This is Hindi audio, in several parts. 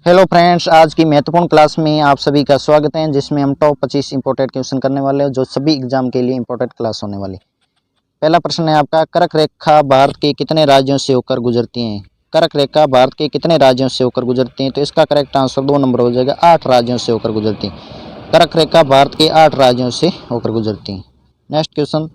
हेलो फ्रेंड्स, आज की महत्वपूर्ण क्लास में आप सभी का स्वागत है, जिसमें हम टॉप 25 इंपॉर्टेंट क्वेश्चन करने वाले हैं, जो सभी एग्जाम के लिए इंपॉर्टेंट क्लास होने वाली। पहला प्रश्न है आपका, कर्क रेखा भारत के कितने राज्यों से होकर गुजरती है? कर्क रेखा भारत के कितने राज्यों से होकर गुजरती है? तो इसका करेक्ट आंसर 2 नंबर हो जाएगा, 8 राज्यों से होकर गुजरती है। कर्क रेखा भारत के 8 राज्यों से होकर गुजरती है। नेक्स्ट क्वेश्चन,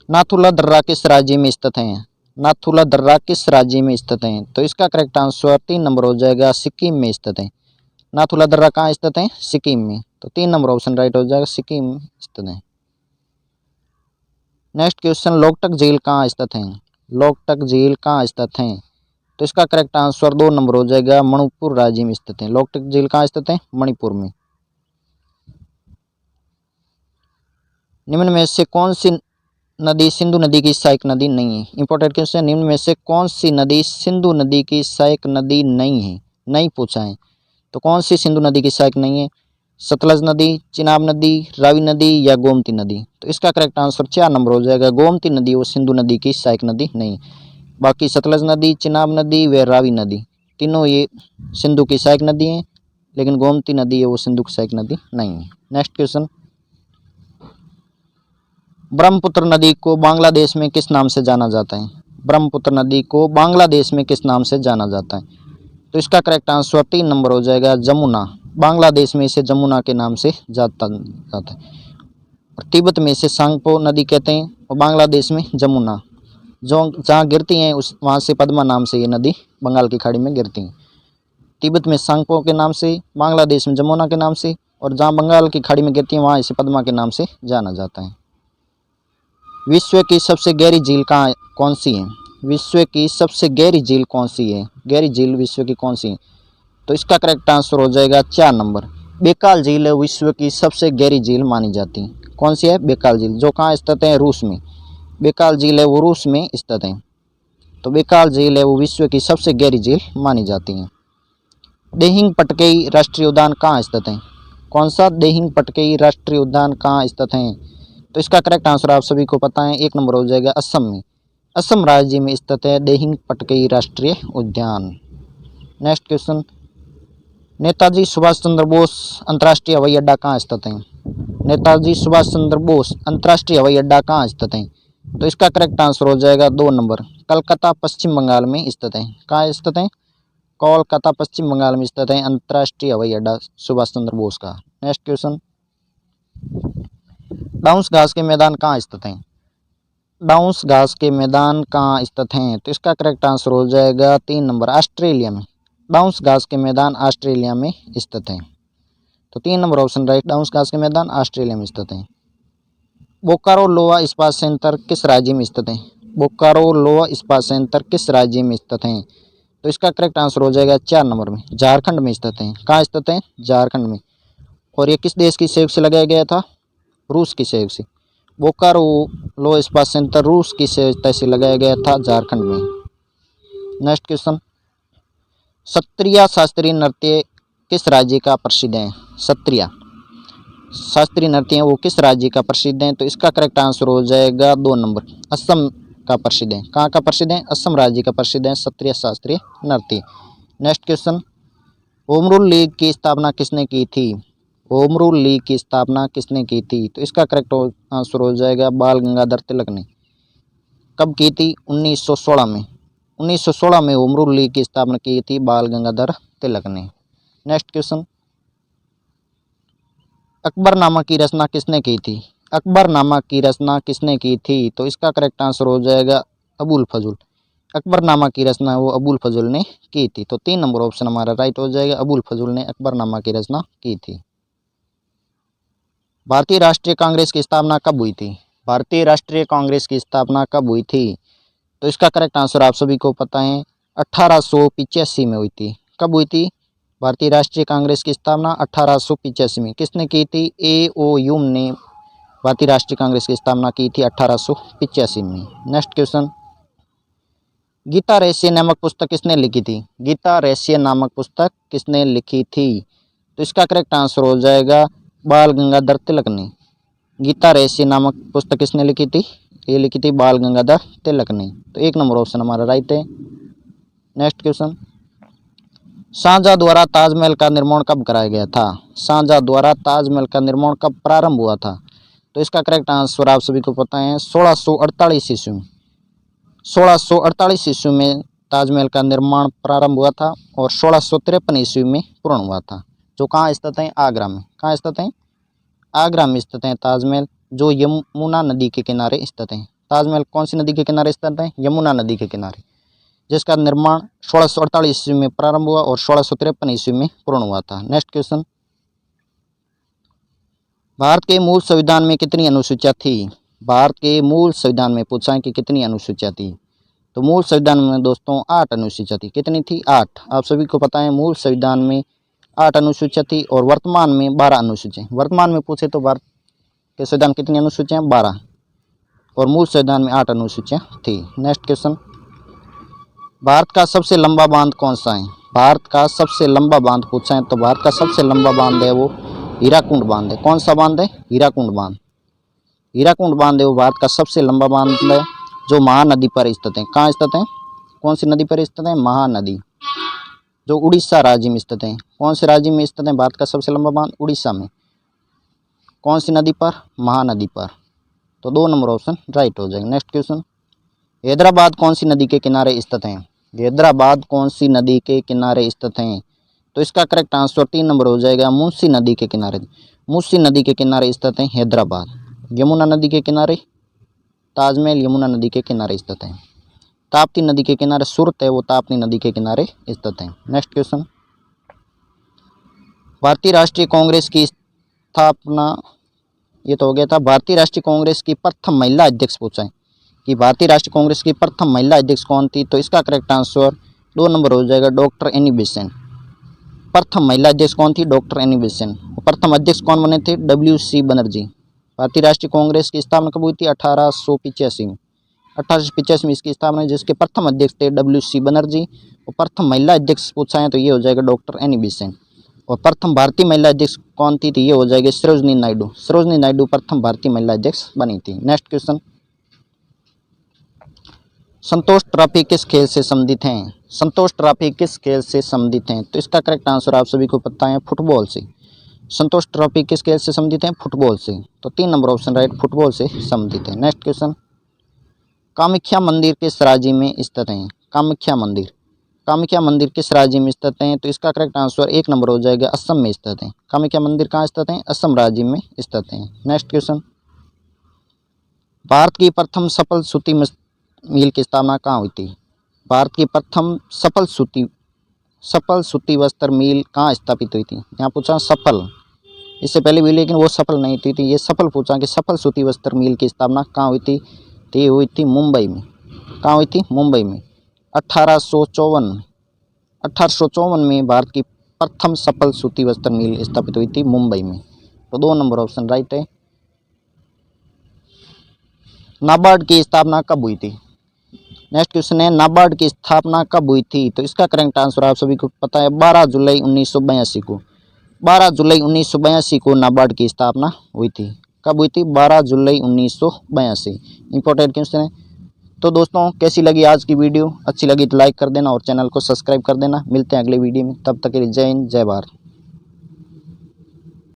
नाथुला दर्रा किस राज्य में स्थित है? नाथुला दर्रा किस राज्य में स्थित है? तो इसका करेक्ट आंसर 3 नंबर हो जाएगा, सिक्किम में स्थित है। नाथुला दर्रा कहाँ स्थित है? सिक्किम में। तो 3 नंबर ऑप्शन राइट हो जाएगा, सिक्किम में स्थित है। नेक्स्ट क्वेश्चन, लोकटक झील कहाँ स्थित है? लोकटक झील कहाँ स्थित है? तो इसका करेक्ट आंसर 2 नंबर हो जाएगा, मणिपुर राज्य में स्थित है। लोकटक झील कहाँ स्थित है? मणिपुर में। निम्न में से कौन सी नदी सिंधु नदी की सहायक नदी नहीं है? इंपॉर्टेंट क्वेश्चन, निम्न में से कौन सी नदी सिंधु नदी की सहायक नदी नहीं है? नहीं पूछा है। तो कौन सी सिंधु नदी की सहायक नहीं है? सतलज नदी, चिनाब नदी, रावी नदी या गोमती नदी? तो इसका करेक्ट आंसर 4 नंबर हो जाएगा, गोमती नदी वो सिंधु नदी की सहायक नदी नहीं। बाकी सतलज नदी, चिनाब नदी व रावी नदी तीनों ये सिंधु की सहायक नदी हैं, लेकिन गोमती नदी है वो सिंधु की सहायक नदी नहीं है। नेक्स्ट क्वेश्चन, ब्रह्मपुत्र नदी को बांग्लादेश में किस नाम से जाना जाता है? ब्रह्मपुत्र नदी को बांग्लादेश में किस नाम से जाना जाता है? तो इसका करेक्ट आंसर 3 नंबर हो जाएगा, जमुना। बांग्लादेश में इसे जमुना के नाम से जाता है। और तिब्बत में इसे सांगपो नदी कहते हैं, और बांग्लादेश में जमुना। जो जहाँ गिरती हैं उस वहाँ से पद्मा नाम से ये नदी बंगाल की खाड़ी में गिरती हैं। तिब्बत में सांगपो के नाम से, बांग्लादेश में जमुना के नाम से, और जहाँ बंगाल की खाड़ी में गिरती हैं वहाँ इसे पद्मा के नाम से जाना जाता है। विश्व की सबसे गहरी झील कौन सी है? विश्व की सबसे गहरी झील कौन सी है? गहरी झील विश्व की कौन सी है? तो इसका करेक्ट आंसर हो जाएगा 4 नंबर, बेकाल झील विश्व की सबसे गहरी झील मानी जाती है। कौन सी है? बेकाल झील, जो कहाँ स्थित है? रूस में। बेकाल झील है वो रूस में स्थित है। तो बेकाल झील है वो विश्व की सबसे गहरी झील मानी जाती है। देहिंग पटकेई राष्ट्रीय उद्यान कहाँ स्थित है? कौन सा? देहिंग पटकेई राष्ट्रीय उद्यान कहाँ स्थित है? तो इसका करेक्ट आंसर आप सभी को पता है, 1 नंबर हो जाएगा, असम में। असम राज्य में स्थित है देहिंग पटकेई राष्ट्रीय उद्यान। नेक्स्ट क्वेश्चन, नेताजी सुभाष चंद्र बोस अंतर्राष्ट्रीय हवाई अड्डा कहाँ स्थित है? नेताजी सुभाष चंद्र बोस अंतर्राष्ट्रीय हवाई अड्डा कहाँ स्थित है? तो इसका करेक्ट आंसर हो जाएगा 2 नंबर, कलकत्ता पश्चिम बंगाल में स्थित है। कहाँ स्थित है? कोलकाता पश्चिम बंगाल में स्थित है अंतर्राष्ट्रीय हवाई अड्डा सुभाष चंद्र बोस का। नेक्स्ट क्वेश्चन, डाउंस घास के मैदान कहाँ स्थित हैं? डाउंस घास के मैदान कहाँ स्थित हैं? तो इसका करेक्ट आंसर हो जाएगा 3 नंबर, ऑस्ट्रेलिया में। डाउंस घास के मैदान ऑस्ट्रेलिया में स्थित हैं। तो 3 नंबर ऑप्शन राइट, डाउंस घास के मैदान ऑस्ट्रेलिया में स्थित हैं। बोकारो लोहा इस्पात संयंत्र किस राज्य में स्थित है? बोकारो लोहा इस्पात संयंत्र किस राज्य में स्थित हैं? तो इसका करेक्ट आंसर हो जाएगा 4 नंबर में, झारखंड में स्थित हैं। कहाँ स्थित हैं? झारखंड में। और ये किस देश की सहयोग से लगाया गया था? रूस की सहयोग से। बोकारो लोहा इस्पात संयंत्र रूस की सहायता से लगाया गया था झारखंड में। नेक्स्ट क्वेश्चन, सत्रिया शास्त्रीय नृत्य किस राज्य का प्रसिद्ध है? सत्रिया शास्त्रीय नृत्य वो किस राज्य का प्रसिद्ध है? तो इसका करेक्ट आंसर हो जाएगा 2 नंबर, असम का प्रसिद्ध है। कहाँ का प्रसिद्ध है? असम राज्य का प्रसिद्ध है सत्रिया शास्त्रीय नृत्य। Next question, home rule league की स्थापना किसने की थी? होम रूल लीग की स्थापना किसने की थी? तो इसका करेक्ट आंसर हो जाएगा बाल गंगाधर तिलक ने। कब की थी? 1916 में। 1916 में होम रूल लीग की स्थापना की थी बाल गंगाधर तिलक ने। नेक्स्ट क्वेश्चन, अकबरनामा की रचना किसने की थी? अकबरनामा की रचना किसने की थी? तो इसका करेक्ट आंसर हो जाएगा अबुल फजल। अकबरनामा की रचना वो अबुल फजल ने की थी। तो 3 नंबर ऑप्शन हमारा राइट हो जाएगा, अबुल फजल ने अकबरनामा की रचना की थी। भारतीय राष्ट्रीय कांग्रेस की स्थापना कब हुई थी? भारतीय राष्ट्रीय कांग्रेस की स्थापना कब हुई थी? तो इसका करेक्ट आंसर आप सभी को पता है, 1885 में हुई थी। कब हुई थी भारतीय राष्ट्रीय कांग्रेस की स्थापना? 1885 में। किसने की थी? ए.ओ. ह्यूम ने भारतीय राष्ट्रीय कांग्रेस की स्थापना की थी 1885 में। नेक्स्ट क्वेश्चन, गीता रहस्य नामक पुस्तक किसने लिखी थी? गीता रहस्य नामक पुस्तक किसने लिखी थी? तो इसका करेक्ट आंसर हो जाएगा बाल गंगाधर तिलक ने। गीता रहस्य नामक पुस्तक किसने लिखी थी? ये लिखी थी बाल गंगाधर तिलक ने। तो 1 नंबर ऑप्शन हमारा राइट है। नेक्स्ट क्वेश्चन, शाहजहां द्वारा ताजमहल का निर्माण कब कराया गया था? शाहजहां द्वारा ताजमहल का निर्माण कब प्रारंभ हुआ था? तो इसका करेक्ट आंसर आप सभी को पता है 1648 ईस्वी में। 1648 ईस्वी में ताजमहल का निर्माण प्रारंभ हुआ था और 1653 ईस्वी में पूर्ण हुआ था। जो कहाँ स्थित है? आगरा में। कहाँ स्थित है? आगरा में स्थित है ताजमहल, जो यमुना नदी के किनारे स्थित है। ताजमहल कौन सी नदी के किनारे स्थित है? यमुना नदी के किनारे, जिसका निर्माण 1648 ईस्वी में प्रारंभ हुआ और 1653 ईस्वी में पूर्ण हुआ था। नेक्स्ट क्वेश्चन, भारत के मूल संविधान में कितनी अनुसूचियां थी? भारत के मूल संविधान में पूछा है कि कितनी अनुसूचियां थी? तो मूल संविधान में दोस्तों 8 अनुसूचियां थी। कितनी थी? 8। आप सभी को पता है मूल संविधान में 8 अनुसूचियां थी और वर्तमान में 12 अनुसूचियां। वर्तमान में पूछे तो भारत के संविधान कितनी अनुसूचियां? 12 और मूल संविधान में 8 अनुसूचियां थी। नेक्स्ट क्वेश्चन, भारत का सबसे लंबा बांध कौन सा है? भारत का सबसे लंबा बांध पूछा है तो भारत का सबसे लंबा बांध है वो हीराकुंड बांध है। कौन सा बांध है? हीराकुंड बांध। हीराकुंड बांध है वो भारत का सबसे लंबा बांध है, जो महानदी पर स्थित है। कहाँ स्थित है? कौन सी नदी पर स्थित है? महानदी, जो उड़ीसा राज्य में स्थित है। कौन से राज्य में स्थित है भारत का सबसे लंबा बांध? उड़ीसा में। कौन सी नदी पर? महानदी पर। तो 2 नंबर ऑप्शन राइट हो जाएगा। नेक्स्ट क्वेश्चन, हैदराबाद कौन सी नदी के किनारे स्थित है? हैदराबाद कौन सी नदी के किनारे स्थित है? तो इसका करेक्ट आंसर 3 नंबर हो जाएगा, मूसी नदी के किनारे। मूसी नदी के किनारे स्थित है हैदराबाद। यमुना नदी के किनारे ताजमहल यमुना नदी के किनारे स्थित है। ताप्ती नदी के किनारे सूरत है वो ताप्ती नदी के किनारे स्थित है। नेक्स्ट क्वेश्चन, भारतीय राष्ट्रीय कांग्रेस की स्थापना, ये तो हो गया था। भारतीय राष्ट्रीय कांग्रेस की प्रथम महिला अध्यक्ष पूछा है कि भारतीय राष्ट्रीय कांग्रेस की प्रथम महिला अध्यक्ष कौन थी? तो इसका करेक्ट आंसर 2 नंबर हो जाएगा, डॉक्टर एनी बेसेंट। प्रथम महिला अध्यक्ष कौन थी? Doctor Annie Besant. प्रथम अध्यक्ष कौन बने थे? WC बनर्जी। भारतीय राष्ट्रीय कांग्रेस की स्थापना कब हुई थी? 1885 में। 1885 में इसकी स्थापना, जिसके प्रथम अध्यक्ष थे WC बनर्जी। और प्रथम महिला अध्यक्ष पूछा है तो ये हो जाएगा डॉक्टर एनी बेसेंट। और प्रथम भारतीय महिला अध्यक्ष कौन थी? तो ये हो जाएगी सरोजनी नायडू। सरोजनी नायडू प्रथम भारतीय महिला अध्यक्ष बनी थी। नेक्स्ट क्वेश्चन, संतोष ट्रॉफी किस खेल से संबंधित हैं? संतोष ट्रॉफी किस खेल से संबंधित हैं? तो इसका करेक्ट आंसर आप सभी को पता है, फुटबॉल से। संतोष ट्रॉफी किस खेल से संबंधित हैं? फुटबॉल से। तो 3 नंबर ऑप्शन राइट, फुटबॉल से संबंधित है। नेक्स्ट क्वेश्चन, कामाख्या मंदिर किस राज्य में स्थित है? कामाख्या मंदिर, कामाख्या मंदिर किस राज्य में स्थित है? तो इसका करेक्ट आंसर 1 नंबर हो जाएगा, असम में स्थित है। कामाख्या मंदिर कहाँ स्थित है? असम राज्य में स्थित है। नेक्स्ट क्वेश्चन, भारत की प्रथम सफल सूती मिल की स्थापना कहाँ हुई थी? भारत की प्रथम सफल सूती वस्त्र मिल कहाँ स्थापित हुई थी? यहाँ पूछा सफल, इससे पहले भी लेकिन वो सफल नहीं थी, तो ये सफल पूछा कि सफल सूती वस्त्र मिल की स्थापना कहाँ हुई थी? तो ये हुई थी मुंबई में। कहाँ हुई थी? मुंबई में। 1854 में भारत की प्रथम सफल सूती वस्त्र मिल स्थापित हुई थी मुंबई में। तो 2 नंबर ऑप्शन राइट है। नाबार्ड की स्थापना कब हुई थी? नेक्स्ट क्वेश्चन है, नाबार्ड की स्थापना कब हुई थी? तो इसका करेक्ट आंसर आप सभी को पता है, 12 जुलाई 1982 को। 12 जुलाई 1982 को नाबार्ड की स्थापना हुई थी। कब हुई थी? 12 जुलाई 1982। इंपॉर्टेंट क्वेश्चन है। तो दोस्तों, कैसी लगी आज की वीडियो? अच्छी लगी तो लाइक कर देना और चैनल को सब्सक्राइब कर देना। मिलते हैं अगले वीडियो में, तब तक के लिए जय हिंद, जय भारत।